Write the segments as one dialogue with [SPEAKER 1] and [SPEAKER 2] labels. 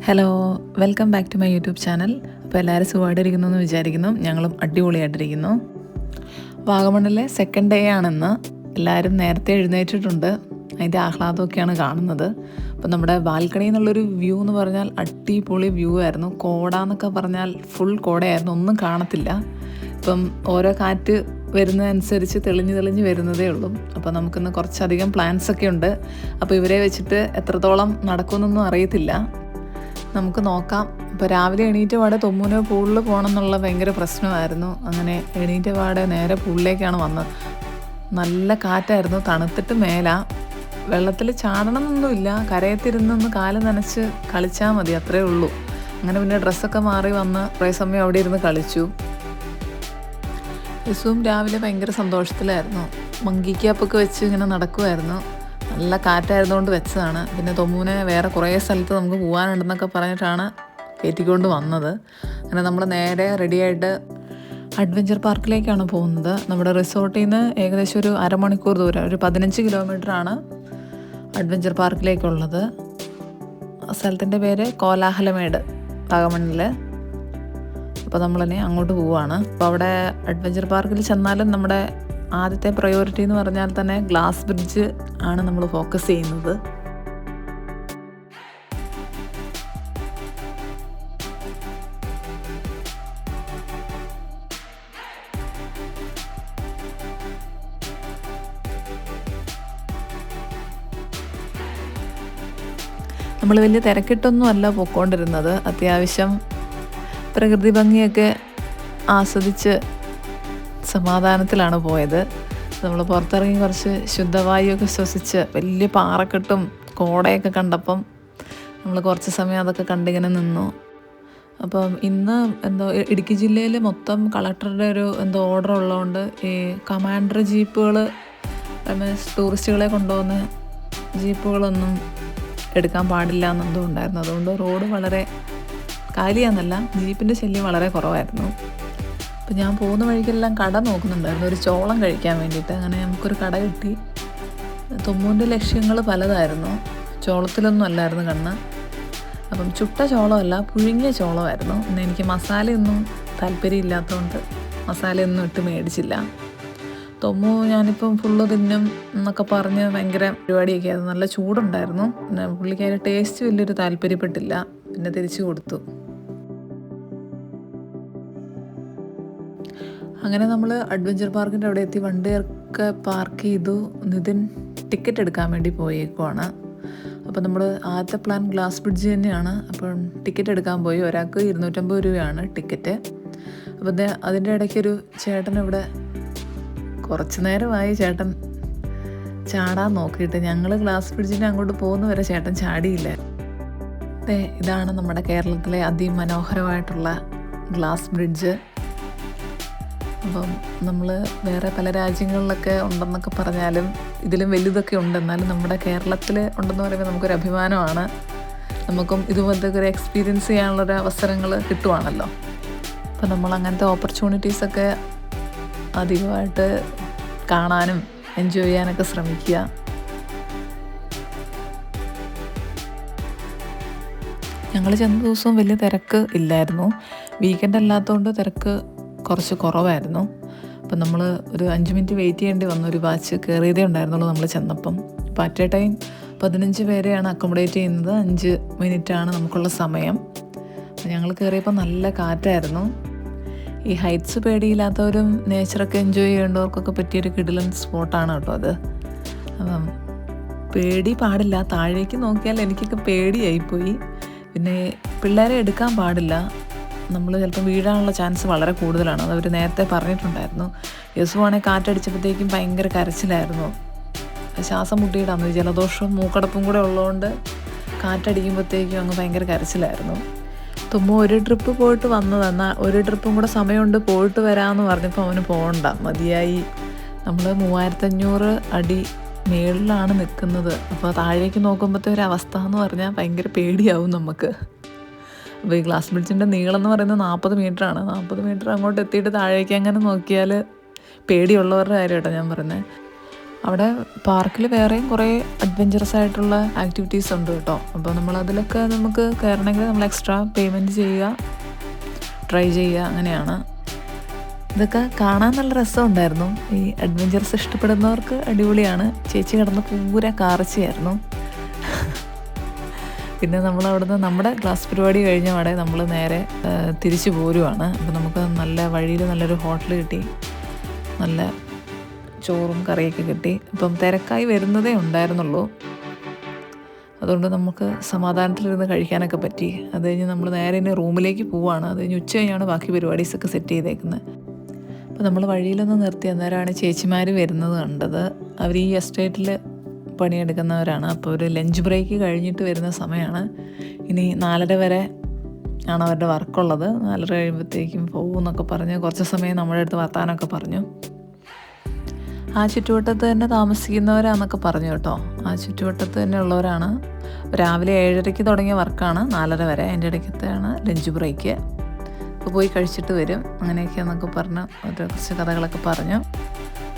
[SPEAKER 1] Hello, welcome back to my YouTube channel. അപ്പോൾ എല്ലാവരും സുഖമായിട്ടിരിക്കുന്നു എന്ന് വിചാരിക്കുന്നു. ഞങ്ങളും അടിപൊളിയായിട്ടിരിക്കുന്നു. വാഗമണ്ണിലെ സെക്കൻഡ് ഡേ ആണെന്ന്. എല്ലാവരും നേരത്തെ എഴുന്നേറ്റിട്ടുണ്ട്. അതിൻ്റെ ആഹ്ലാദമൊക്കെയാണ് കാണുന്നത്. അപ്പോൾ നമ്മുടെ ബാൽക്കണിയിൽ നിന്നുള്ളൊരു വ്യൂ എന്ന് പറഞ്ഞാൽ അടിപൊളി വ്യൂ ആയിരുന്നു. കോട എന്നൊക്കെ പറഞ്ഞാൽ ഫുൾ കോടയായിരുന്നു, ഒന്നും കാണത്തില്ല. ഇപ്പം ഓരോ കാറ്റ് വരുന്നതനുസരിച്ച് തെളിഞ്ഞ് വരുന്നതേ ഉള്ളൂ. അപ്പോൾ നമുക്കിന്ന് കുറച്ചധികം പ്ലാൻസൊക്കെ ഉണ്ട്. അപ്പോൾ ഇവരെ വെച്ചിട്ട് എത്രത്തോളം നടക്കുമെന്നൊന്നും അറിയത്തില്ല, നമുക്ക് നോക്കാം. ഇപ്പോൾ രാവിലെ എണീറ്റ പാടെ തൊമ്മൂന് പൂളിൽ പോകണം എന്നുള്ള ഭയങ്കര പ്രശ്നമായിരുന്നു. അങ്ങനെ എണീറ്റ പാടെ നേരെ പൂളിലേക്കാണ് വന്നത്. നല്ല കാറ്റായിരുന്നു, തണുത്തിട്ട് മേല. വെള്ളത്തിൽ ചാടണമെന്നൊന്നുമില്ല, കരയത്തിരുന്നൊന്ന് കാല് നനച്ച് കളിച്ചാൽ മതി, അത്രേ ഉള്ളൂ. അങ്ങനെ പിന്നെ ഡ്രസ്സൊക്കെ മാറി വന്ന് കുറേ സമയം അവിടെ ഇരുന്ന് കളിച്ചു. യസുവും രാവിലെ ഭയങ്കര സന്തോഷത്തിലായിരുന്നു. മങ്കി ക്യാപ്പൊക്കെ വെച്ച് ഇങ്ങനെ നടക്കുമായിരുന്നു. നല്ല കാറ്റായിരുന്നുകൊണ്ട് വെച്ചതാണ്. പിന്നെ തൊമ്മൂനെ വേറെ കുറേ സ്ഥലത്ത് നമുക്ക് പോകാനുണ്ടെന്നൊക്കെ പറഞ്ഞിട്ടാണ് കയറ്റിക്കൊണ്ട് വന്നത്. അങ്ങനെ നമ്മൾ നേരെ റെഡിയായിട്ട് അഡ്വഞ്ചർ പാർക്കിലേക്കാണ് പോകുന്നത്. നമ്മുടെ റിസോർട്ടിൽ നിന്ന് ഏകദേശം ഒരു അരമണിക്കൂർ ദൂരം, ഒരു 15 കിലോമീറ്ററാണ് അഡ്വഞ്ചർ പാർക്കിലേക്കുള്ളത്. സ്ഥലത്തിൻ്റെ പേര് കോലാഹലമേട്, വാഗമണ്ണിൽ. അപ്പോൾ നമ്മളിനി അങ്ങോട്ട് പോവുകയാണ്. അപ്പോൾ അവിടെ അഡ്വഞ്ചർ പാർക്കിൽ ചെന്നാലും നമ്മുടെ ആദ്യത്തെ പ്രയോറിറ്റി എന്ന് പറഞ്ഞാൽ തന്നെ ഗ്ലാസ് ബ്രിഡ്ജ് ആണ് നമ്മൾ ഫോക്കസ് ചെയ്യുന്നത്. നമ്മൾ വലിയ തിരക്കിട്ടൊന്നും അല്ല പോയിക്കൊണ്ടിരുന്നത്. അത്യാവശ്യം പ്രകൃതി ഭംഗിയൊക്കെ ആസ്വദിച്ച് സമാധാനത്തിലാണ് പോയത്. നമ്മൾ പുറത്തിറങ്ങി കുറച്ച് ശുദ്ധവായുവൊക്കെ ശ്വസിച്ച് വലിയ പാറക്കെട്ടും കോടയൊക്കെ കണ്ടപ്പം നമ്മൾ കുറച്ച് സമയം അതൊക്കെ കണ്ടിങ്ങനെ നിന്നു. അപ്പം ഇന്ന് ഇടുക്കി ജില്ലയിൽ മൊത്തം കളക്ടറുടെ ഒരു ഓർഡർ ഉള്ളതുകൊണ്ട് ഈ കമാൻഡർ ജീപ്പുകൾ, ടൂറിസ്റ്റുകളെ കൊണ്ടുപോകുന്ന ജീപ്പുകളൊന്നും എടുക്കാൻ പാടില്ല എന്നെന്തോ ഉണ്ടായിരുന്നു. അതുകൊണ്ട് റോഡ് വളരെ കാലിയാന്നല്ല, ജീപ്പിൻ്റെ ശല്യം വളരെ കുറവായിരുന്നു. അപ്പോൾ ഞാൻ പോകുന്ന വഴിക്കെല്ലാം കട നോക്കുന്നുണ്ടായിരുന്നു, ഒരു ചോളം കഴിക്കാൻ വേണ്ടിയിട്ട്. അങ്ങനെ നമുക്കൊരു കട കിട്ടി. തൊമ്മൂൻ്റെ ലക്ഷ്യങ്ങൾ പലതായിരുന്നു. ചോളത്തിലൊന്നും അല്ലായിരുന്നു കണ്ണ്. അപ്പം ചുട്ട ചോളമല്ല, പുഴുങ്ങിയ ചോളമായിരുന്നു. പിന്നെ എനിക്ക് മസാലയൊന്നും താല്പര്യമില്ലാത്തതുകൊണ്ട് മസാലയൊന്നും ഇട്ട് മേടിച്ചില്ല. തൊമ്മു ഞാനിപ്പം ഫുള്ള് തിന്നും എന്നൊക്കെ പറഞ്ഞ് ഭയങ്കര പരിപാടിയൊക്കെ ആയിരുന്നു. നല്ല ചൂടുണ്ടായിരുന്നു. പിന്നെ പുള്ളിക്ക് അതിൻ്റെ ടേസ്റ്റ് വലിയൊരു താല്പര്യപ്പെട്ടില്ല, പിന്നെ തിരിച്ചു കൊടുത്തു. അങ്ങനെ നമ്മൾ അഡ്വഞ്ചർ പാർക്കിൻ്റെ അവിടെ എത്തി, വണ്ടിയൊക്കെ പാർക്ക് ചെയ്തു. നിതിൻ ടിക്കറ്റ് എടുക്കാൻ വേണ്ടി പോയേക്കുവാണ്. അപ്പോൾ നമ്മൾ ആദ്യത്തെ പ്ലാൻ ഗ്ലാസ് ബ്രിഡ്ജ് തന്നെയാണ്. അപ്പം ടിക്കറ്റ് എടുക്കാൻ പോയി. ഒരാൾക്ക് 250 രൂപയാണ് ടിക്കറ്റ്. അപ്പോൾ അതിൻ്റെ ഇടയ്ക്കൊരു ചേട്ടൻ ഇവിടെ കുറച്ച് നേരമായി ചേട്ടൻ ചാടാൻ നോക്കിയിട്ട്. ഞങ്ങൾ ഗ്ലാസ് ബ്രിഡ്ജിൻ്റെ അങ്ങോട്ട് പോകുന്ന വരെ ചേട്ടൻ ചാടിയില്ല. ഇതാണ് നമ്മുടെ കേരളത്തിലെ അതിമനോഹരമായിട്ടുള്ള ഗ്ലാസ് ബ്രിഡ്ജ്. അപ്പം നമ്മൾ വേറെ പല രാജ്യങ്ങളിലൊക്കെ ഉണ്ടെന്നൊക്കെ പറഞ്ഞാലും ഇതിലും വലുതൊക്കെ ഉണ്ട്. എന്നാലും നമ്മുടെ കേരളത്തിൽ ഉണ്ടെന്ന് പറയുമ്പോൾ നമുക്കൊരു അഭിമാനമാണ്. നമുക്കും ഇതുപോലത്തെ ഒരു എക്സ്പീരിയൻസ് ചെയ്യാനുള്ളൊരു അവസരങ്ങൾ കിട്ടുവാണല്ലോ. അപ്പം നമ്മൾ അങ്ങനത്തെ ഓപ്പർച്യൂണിറ്റീസൊക്കെ അധികമായിട്ട് കാണാനും എൻജോയ് ചെയ്യാനൊക്കെ ശ്രമിക്കുക. ഞങ്ങൾ ചെന്ന ദിവസവും വലിയ തിരക്ക് ഇല്ലായിരുന്നു. വീക്കെൻഡ് അല്ലാത്തതുകൊണ്ട് തിരക്ക് കുറച്ച് കുറവായിരുന്നു. അപ്പം നമ്മൾ ഒരു 5 മിനിറ്റ് വെയിറ്റ് ചെയ്യേണ്ടി വന്നു. ഒരു ബാച്ച് കയറിയതേ ഉണ്ടായിരുന്നുള്ളൂ നമ്മൾ ചെന്നപ്പം. അപ്പോൾ അറ്റ് എ ടൈം 15 പേരെയാണ് അക്കോമഡേറ്റ് ചെയ്യുന്നത്. 5 മിനിറ്റാണ് നമുക്കുള്ള സമയം. അപ്പോൾ ഞങ്ങൾ കയറിയപ്പോൾ നല്ല കാറ്റായിരുന്നു. ഈ ഹൈറ്റ്സ് പേടിയില്ലാത്തവരും നേച്ചറൊക്കെ എൻജോയ് ചെയ്യേണ്ടവർക്കൊക്കെ പറ്റിയൊരു കിടിലൻ സ്പോട്ടാണ് കേട്ടോ അത്. അപ്പം പേടി പാടില്ല. താഴേക്ക് നോക്കിയാൽ എനിക്കൊക്കെ പേടിയായിപ്പോയി. പിന്നെ പിള്ളേരെ എടുക്കാൻ പാടില്ല, നമ്മൾ ചിലപ്പോൾ വീഴാനുള്ള ചാൻസ് വളരെ കൂടുതലാണ്. അതവർ നേരത്തെ പറഞ്ഞിട്ടുണ്ടായിരുന്നു. യസുവാണെങ്കിൽ കാറ്റടിച്ചപ്പോഴത്തേക്കും ഭയങ്കര കരച്ചിലായിരുന്നു. ശ്വാസം മുട്ടിയിട്ടാണ്, ജലദോഷവും മൂക്കടപ്പും കൂടെ ഉള്ളതുകൊണ്ട് കാറ്റടിക്കുമ്പോഴത്തേക്കും അങ്ങ് ഭയങ്കര കരച്ചിലായിരുന്നു. തുമ്പ ഒരു ട്രിപ്പ് പോയിട്ട് വന്നതെന്നാൽ ഒരു ട്രിപ്പും കൂടെ സമയമുണ്ട് പോയിട്ട് വരാമെന്ന് പറഞ്ഞപ്പോൾ അവന് പോകണ്ട, മതിയായി. നമ്മൾ 3500 അടി മേളിലാണ് നിൽക്കുന്നത്. അപ്പോൾ താഴേക്ക് നോക്കുമ്പോഴത്തെ ഒരു അവസ്ഥ എന്ന് പറഞ്ഞാൽ ഭയങ്കര പേടിയാവും നമുക്ക്. അപ്പോൾ ഈ ഗ്ലാസ് ബ്രിഡ്ജിൻ്റെ നീളം എന്ന് പറയുന്നത് 40 മീറ്ററാണ്. 40 മീറ്റർ അങ്ങോട്ട് എത്തിയിട്ട് താഴേക്ക് അങ്ങനെ നോക്കിയാൽ പേടിയുള്ളവരുടെ കാര്യം കേട്ടോ ഞാൻ പറയുന്നത്. അവിടെ പാർക്കിൽ വേറെയും കുറേ അഡ്വഞ്ചറസ് ആയിട്ടുള്ള ആക്ടിവിറ്റീസ് ഉണ്ട് കേട്ടോ. അപ്പോൾ നമ്മളതിലൊക്കെ നമുക്ക് കയറണമെങ്കിൽ നമ്മൾ എക്സ്ട്രാ പേയ്മെൻറ്റ് ചെയ്യുക, ട്രൈ ചെയ്യുക, അങ്ങനെയാണ്. ഇതൊക്കെ കാണാൻ നല്ല രസമുണ്ടായിരുന്നു. ഈ അഡ്വഞ്ചറസ് ഇഷ്ടപ്പെടുന്നവർക്ക് അടിപൊളിയാണ്. ചേച്ചി കിടന്ന് പൂര കാർച്ചയായിരുന്നു. പിന്നെ നമ്മൾ അവിടുന്ന് നമ്മുടെ ക്ലാസ് പരിപാടി കഴിഞ്ഞ അവിടെ നമ്മൾ നേരെ തിരിച്ചു പോരുവാണ്. അപ്പോൾ നമുക്ക് നല്ല വഴിയിൽ നല്ലൊരു ഹോട്ടൽ കിട്ടി, നല്ല ചോറും കറിയൊക്കെ കിട്ടി. അപ്പം തിരക്കായി വരുന്നതേ ഉണ്ടായിരുന്നുള്ളൂ, അതുകൊണ്ട് നമുക്ക് സമാധാനത്തിലിരുന്ന് കഴിക്കാനൊക്കെ പറ്റി. അത് കഴിഞ്ഞ് നമ്മൾ നേരെ ഇനി റൂമിലേക്ക് പോവുകയാണ്. അത് കഴിഞ്ഞ് ഉച്ച കഴിഞ്ഞാണ് ബാക്കി പരിപാടീസൊക്കെ സെറ്റ് ചെയ്തേക്കുന്നത്. അപ്പോൾ നമ്മൾ വഴിയിലൊന്ന് നിർത്തി, അന്നേരമാണ് ചേച്ചിമാർ വരുന്നത് കണ്ടത്. അവർ ഈ എസ്റ്റേറ്റിൽ പണിയെടുക്കുന്നവരാണ്. അപ്പോൾ ഒരു ലഞ്ച് ബ്രേക്ക് കഴിഞ്ഞിട്ട് വരുന്ന സമയമാണ്. ഇനി 4:30 വരെ ആണ് അവരുടെ വർക്കുള്ളത്. 4:30 കഴിയുമ്പോഴത്തേക്കും പോകും എന്നൊക്കെ പറഞ്ഞ് കുറച്ച് സമയം നമ്മുടെ അടുത്ത് വർത്താനമൊക്കെ പറഞ്ഞു. ആ ചുറ്റുവട്ടത്ത് തന്നെ താമസിക്കുന്നവരാന്നൊക്കെ പറഞ്ഞു കേട്ടോ. ആ ചുറ്റുവട്ടത്ത് തന്നെ ഉള്ളവരാണ്. രാവിലെ 7:30 തുടങ്ങിയ വർക്കാണ് 4:30 വരെ. അതിൻ്റെ ഇടയ്ക്കത്തെയാണ് ലഞ്ച് ബ്രേക്ക്. അപ്പോൾ പോയി കഴിച്ചിട്ട് വരും അങ്ങനെയൊക്കെയാന്നൊക്കെ പറഞ്ഞ് കുറച്ച് കഥകളൊക്കെ പറഞ്ഞു.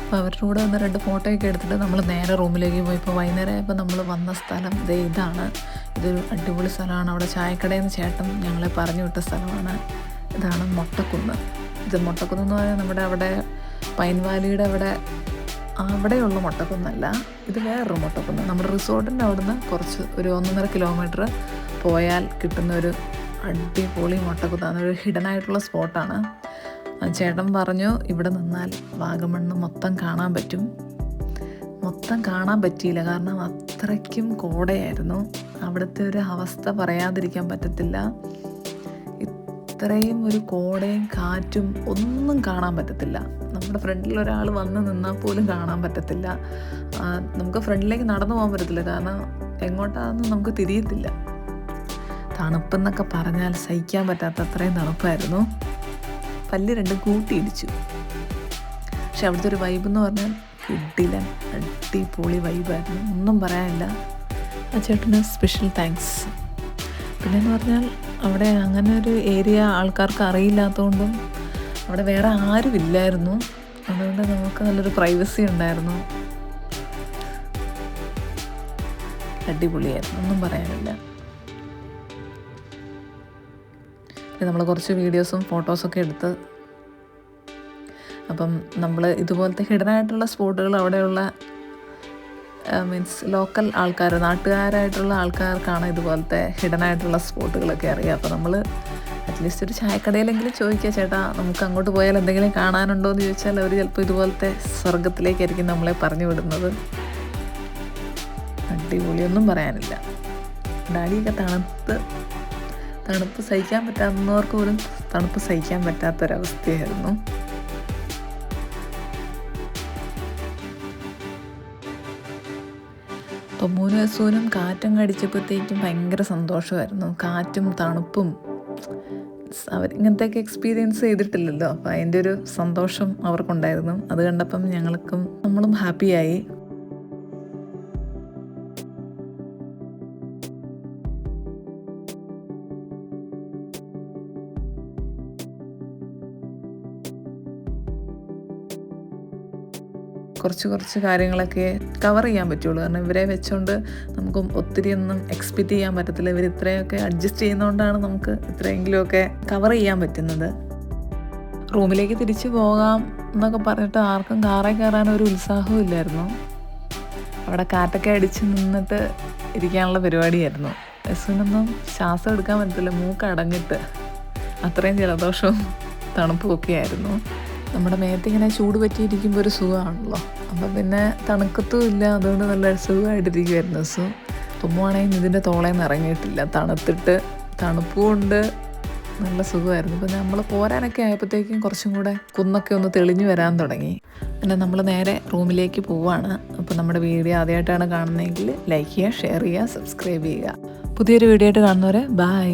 [SPEAKER 1] അപ്പോൾ അവരുടെ കൂടെ ഒന്ന് 2 ഫോട്ടോയൊക്കെ എടുത്തിട്ട് നമ്മൾ നേരെ റൂമിലേക്ക് പോയി. ഇപ്പോൾ വൈകുന്നേരം ആയപ്പോൾ നമ്മൾ വന്ന സ്ഥലം ഇതാണ്. ഇതൊരു അടിപൊളി സ്ഥലമാണ്. അവിടെ ചായക്കടയിൽ നിന്ന് ചേട്ടൻ ഞങ്ങളെ പറഞ്ഞു വിട്ട സ്ഥലമാണ്. ഇതാണ് മൊട്ടക്കുന്ന്. ഇത് മൊട്ടക്കുന്ന് എന്ന് പറഞ്ഞാൽ നമ്മുടെ അവിടെ പൈൻ വാലിയുടെ അവിടെയുള്ള മൊട്ടക്കുന്നല്ല, ഇത് വേറൊരു മൊട്ടക്കുന്ന്. നമ്മുടെ റിസോർട്ടിൻ്റെ അവിടുന്ന് കുറച്ച് ഒരു 1.5 കിലോമീറ്റർ പോയാൽ കിട്ടുന്ന ഒരു അടിപൊളി മൊട്ടക്കുന്നാണ്. ഒരു ഹിഡൻ ആയിട്ടുള്ള സ്പോട്ടാണ്. ചേട്ടൻ പറഞ്ഞു ഇവിടെ നിന്നാൽ വാഗമണ്ണ് മൊത്തം കാണാൻ പറ്റും. മൊത്തം കാണാൻ പറ്റിയില്ല, കാരണം അത്രയ്ക്കും കോടയായിരുന്നു. അവിടുത്തെ ഒരു അവസ്ഥ പറയാതിരിക്കാൻ പറ്റത്തില്ല. ഇത്രയും ഒരു കോടയും കാറ്റും ഒന്നും കാണാൻ പറ്റത്തില്ല. നമ്മുടെ ഫ്രണ്ടിൽ ഒരാൾ വന്ന് നിന്നാൽ പോലും കാണാൻ പറ്റത്തില്ല. നമുക്ക് ഫ്രണ്ടിലേക്ക് നടന്നു പോകാൻ പറ്റത്തില്ല, കാരണം എങ്ങോട്ടാണെന്ന് നമുക്ക് തിരിയത്തില്ല. തണുപ്പെന്നൊക്കെ പറഞ്ഞാൽ സഹിക്കാൻ പറ്റാത്ത അത്രയും തണുപ്പായിരുന്നു. പല്ല് 2 കൂട്ടിയിടിച്ചു. പക്ഷെ അവിടുത്തെ ഒരു വൈബ് എന്ന് പറഞ്ഞാൽ കിടിലൻ അടിപൊളി വൈബായിരുന്നു, ഒന്നും പറയാനില്ല. ആ ചേട്ടന് സ്പെഷ്യൽ താങ്ക്സ്. പിന്നെയെന്ന് പറഞ്ഞാൽ അവിടെ അങ്ങനെ ഒരു ഏരിയ ആൾക്കാർക്ക് അറിയില്ലാത്തതുകൊണ്ടും അവിടെ വേറെ ആരും ഇല്ലായിരുന്നു. അതുകൊണ്ട് നമുക്ക് നല്ലൊരു പ്രൈവസി ഉണ്ടായിരുന്നു. അടിപൊളിയായിരുന്നു, ഒന്നും പറയാനില്ല. നമ്മൾ കുറച്ച് വീഡിയോസും ഫോട്ടോസൊക്കെ എടുത്ത്, അപ്പം നമ്മൾ ഇതുപോലത്തെ ഹിഡനായിട്ടുള്ള സ്പോട്ടുകൾ അവിടെയുള്ള ലോക്കൽ ആൾക്കാർ, നാട്ടുകാരായിട്ടുള്ള ആൾക്കാർക്കാണ് ഇതുപോലത്തെ ഹിഡനായിട്ടുള്ള സ്പോട്ടുകളൊക്കെ അറിയാം. അപ്പോൾ നമ്മൾ അറ്റ്ലീസ്റ്റ് ഒരു ചായക്കടയിലെങ്കിലും ചോദിക്കുക, ചേട്ടാ നമുക്ക് അങ്ങോട്ട് പോയാൽ എന്തെങ്കിലും കാണാനുണ്ടോ എന്ന് ചോദിച്ചാൽ അവർ ചിലപ്പോൾ ഇതുപോലത്തെ സ്വർഗത്തിലേക്കായിരിക്കും നമ്മളെ പറഞ്ഞു വിടുന്നത്. അടിപൊളിയൊന്നും പറയാനില്ല. ഡാഡിയൊക്കെ തണുപ്പ് സഹിക്കാൻ പറ്റാവുന്നവർക്ക് പോലും തണുപ്പ് സഹിക്കാൻ പറ്റാത്തൊരവസ്ഥയായിരുന്നു. അപ്പോൾ 3 ദിവസവും കാറ്റും കടിച്ചപ്പോഴത്തേക്കും ഭയങ്കര സന്തോഷമായിരുന്നു. കാറ്റും തണുപ്പും അവരിങ്ങനത്തെയൊക്കെ എക്സ്പീരിയൻസ് ചെയ്തിട്ടില്ലല്ലോ. അപ്പോൾ അതിൻ്റെ ഒരു സന്തോഷം അവർക്കുണ്ടായിരുന്നു. അത് കണ്ടപ്പം നമ്മളും ഹാപ്പിയായി. കുറച്ച് കാര്യങ്ങളൊക്കെ കവർ ചെയ്യാൻ പറ്റുള്ളൂ, കാരണം ഇവരെ വെച്ചുകൊണ്ട് നമുക്ക് ഒത്തിരി ഒന്നും എക്സ്പെക്റ്റ് ചെയ്യാൻ പറ്റത്തില്ല. ഇവർ ഇത്രയൊക്കെ അഡ്ജസ്റ്റ് ചെയ്യുന്നതുകൊണ്ടാണ് നമുക്ക് ഇത്രയെങ്കിലുമൊക്കെ കവർ ചെയ്യാൻ പറ്റുന്നത്. റൂമിലേക്ക് തിരിച്ചു പോകാം എന്നൊക്കെ പറഞ്ഞിട്ട് ആർക്കും കാറിൽ കയറാനൊരു ഉത്സാഹവും ഇല്ലായിരുന്നു. അവിടെ കാറ്റൊക്കെ അടിച്ച് നിന്നിട്ട് ഇരിക്കാനുള്ള പരിപാടിയായിരുന്നു. ബസ്സിനൊന്നും ശ്വാസം എടുക്കാൻ പറ്റത്തില്ല, മൂക്ക് അടഞ്ഞിട്ട്. അത്രയും ജലദോഷവും തണുപ്പും ഒക്കെ ആയിരുന്നു. നമ്മുടെ മേത്തിങ്ങനെ ചൂട് പറ്റിയിരിക്കുമ്പോൾ ഒരു സുഖമാണല്ലോ, അപ്പം പിന്നെ തണുക്കത്തും ഇല്ല. അതുകൊണ്ട് നല്ല സുഖമായിട്ടിരിക്കുമായിരുന്നു. തുമ്മുവാണെങ്കിൽ ഇതിൻ്റെ തോളേന്ന് ഇറങ്ങിയിട്ടില്ല, തണുത്തിട്ട്. തണുപ്പുകൊണ്ട് നല്ല സുഖമായിരുന്നു. പിന്നെ നമ്മൾ പോരാനൊക്കെ ആയപ്പോഴത്തേക്കും കുറച്ചും കൂടെ കുന്നൊക്കെ ഒന്ന് തെളിഞ്ഞു വരാൻ തുടങ്ങി. പിന്നെ നമ്മൾ നേരെ റൂമിലേക്ക് പോവുകയാണ്. അപ്പോൾ നമ്മുടെ വീഡിയോ ആദ്യമായിട്ടാണ് കാണുന്നതെങ്കിൽ ലൈക്ക് ചെയ്യുക, ഷെയർ ചെയ്യുക, സബ്സ്ക്രൈബ് ചെയ്യുക. പുതിയൊരു വീഡിയോ ആയിട്ട് കാണുന്നവരെ ബൈ.